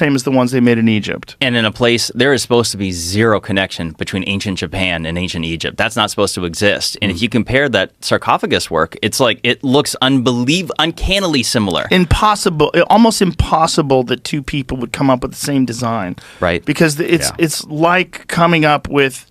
same as the ones they made in Egypt. And in a place, there is supposed to be zero connection between ancient Japan and ancient Egypt. That's not supposed to exist. And if you compare that sarcophagus work, it's like it looks uncannily similar. Impossible, almost impossible that two people would come up with the same design. Right. Because it's like coming up with,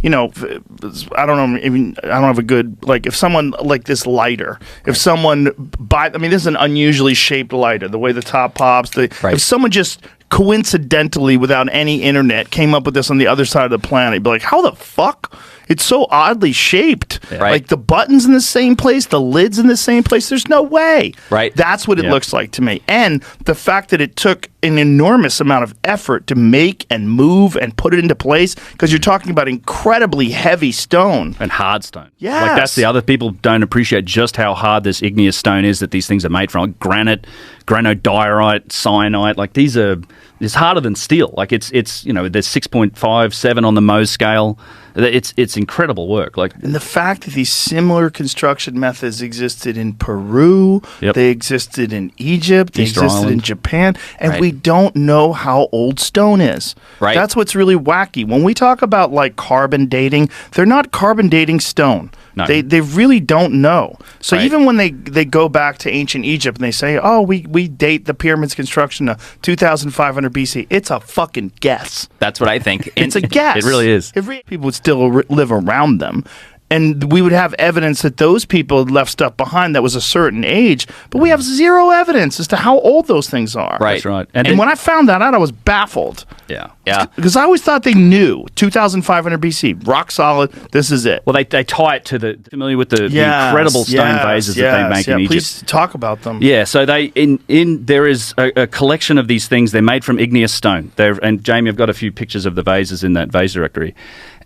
I don't know, I don't have a good, like if someone, like this lighter, if someone, this is an unusually shaped lighter, the way the top pops, if someone just coincidentally, without any internet, came up with this on the other side of the planet, you'd be like, how the fuck? It's so oddly shaped. Yeah. Right. Like the button's in the same place, the lid's in the same place. There's no way. Right. That's what it looks like to me. And the fact that it took an enormous amount of effort to make and move and put it into place, because you're talking about incredibly heavy stone. And hard stone. Yes. Like that's the other, people don't appreciate just how hard this igneous stone is that these things are made from. Like granite, granodiorite, cyanite, like it's harder than steel. Like it's there's 6.57 on the Mohs scale. It's incredible work. And the fact that these similar construction methods existed in Peru, they existed in Egypt, they existed in Japan, and we don't know how old stone is. Right. That's what's really wacky. When we talk about like carbon dating, they're not carbon dating stone. No. They really don't know. So even when they go back to ancient Egypt and they say, oh, we date the pyramid's construction to 2,500 BC, it's a fucking guess. That's what I think. It's a guess. It really is. People would still live around them. And we would have evidence that those people had left stuff behind that was a certain age, but we have zero evidence as to how old those things are. Right. That's right. And when I found that out, I was baffled. Yeah. Because I always thought they knew 2,500 BC, rock solid. This is it. Well, they tie it to familiar with the incredible stone vases that they make in Egypt. Please talk about them. Yeah, so there is a collection of these things. They're made from igneous stone. And Jamie, I've got a few pictures of the vases in that vase directory,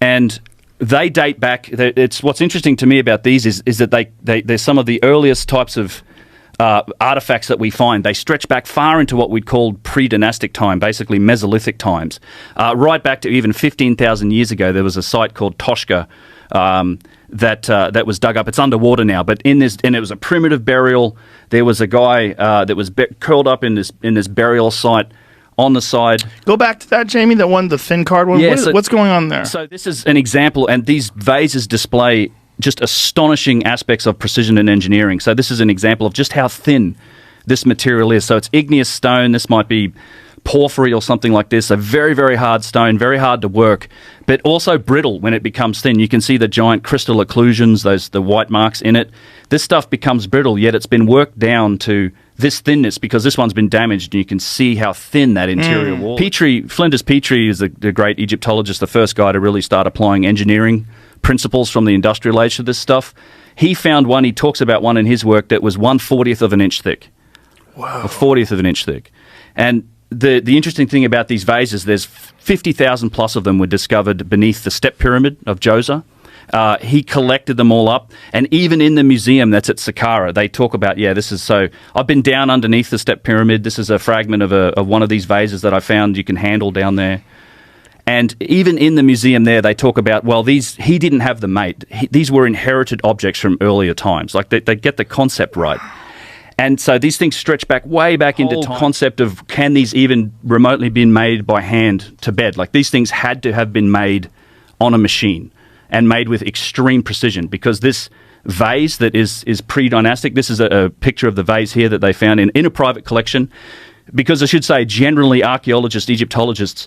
and they date back. It's what's interesting to me about these is that they're some of the earliest types of artifacts that we find. They stretch back far into what we'd call pre-dynastic time, basically Mesolithic times, right back to even 15,000 years ago. There was a site called Toshka that was dug up. It's underwater now, but and it was a primitive burial. There was a guy that was curled up in this burial site. On the side. Go back to that, Jamie, the thin card one. Yeah, what's going on there? So this is an example, and these vases display just astonishing aspects of precision and engineering. So this is an example of just how thin this material is. So it's igneous stone. This might be porphyry or something like this. A very, very hard stone, very hard to work, but also brittle when it becomes thin. You can see the giant crystal occlusions, the white marks in it. This stuff becomes brittle, yet it's been worked down to this thinness because this one's been damaged, and you can see how thin that interior wall is. Flinders Petrie is the great Egyptologist, the first guy to really start applying engineering principles from the industrial age to this stuff. He found one, he talks about one in his work that was 1/40th of an inch thick. Wow. 1/40th of an inch thick. And the interesting thing about these vases, there's 50,000 plus of them were discovered beneath the Step Pyramid of Djoser. He collected them all up, and even in the museum that's at Saqqara, they talk about, this is so. I've been down underneath the Step Pyramid. This is a fragment of one of these vases that I found you can handle down there. And even in the museum there, they talk about, he didn't have them made. These were inherited objects from earlier times. Like they get the concept right. And so these things stretch way back into time. Concept of, can these even remotely been made by hand to bed? Like these things had to have been made on a machine and made with extreme precision, because this vase that is pre-dynastic, this is a picture of the vase here that they found in a private collection, because I should say generally archaeologists, Egyptologists,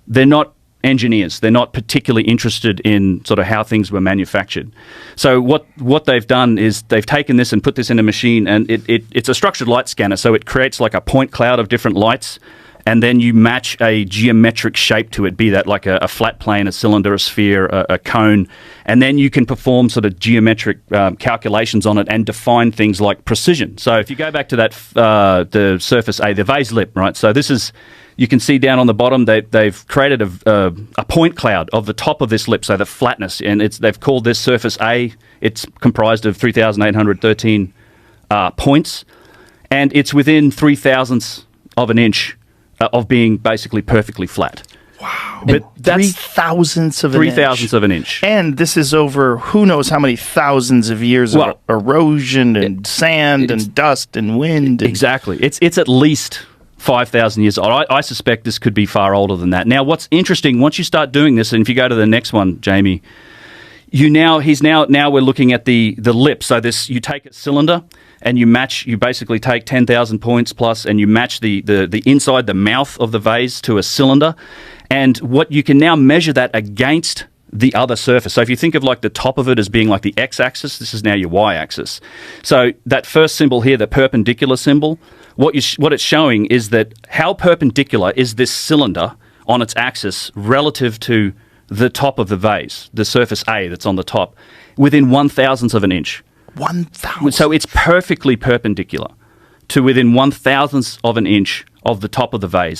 they're not engineers. They're not particularly interested in sort of how things were manufactured. So what they've done is they've taken this and put this in a machine, and it's a structured light scanner, so it creates like a point cloud of different lights, and then you match a geometric shape to it, be that like a flat plane, a cylinder, a sphere, a cone, and then you can perform sort of geometric calculations on it and define things like precision. So if you go back to that, the surface A, the vase lip, right? So this is, you can see down on the bottom, they've created a point cloud of the top of this lip, so the flatness, and they've called this surface A. It's comprised of 3,813 points, and it's within 3,000ths of an inch of being basically perfectly flat. Wow. But that's 3,000ths of an inch. 3,000ths of an inch. And this is over who knows how many thousands of years of erosion and sand and dust and wind. Exactly. It's at least 5,000 years old. I suspect this could be far older than that. Now, what's interesting, once you start doing this, and if you go to the next one, Jamie, now we're looking at the lip. So you take a cylinder and you basically take 10,000 points plus, and you match the inside, the mouth of the vase to a cylinder. And what you can now measure that against the other surface. So if you think of like the top of it as being like the x-axis, this is now your y-axis. So that first symbol here, the perpendicular symbol, what it's showing is that how perpendicular is this cylinder on its axis relative to the top of the vase, the surface A that's on the top, within 1,000th of an inch. 1,000. So it's perfectly perpendicular to within 1,000th of an inch of the top of the vase.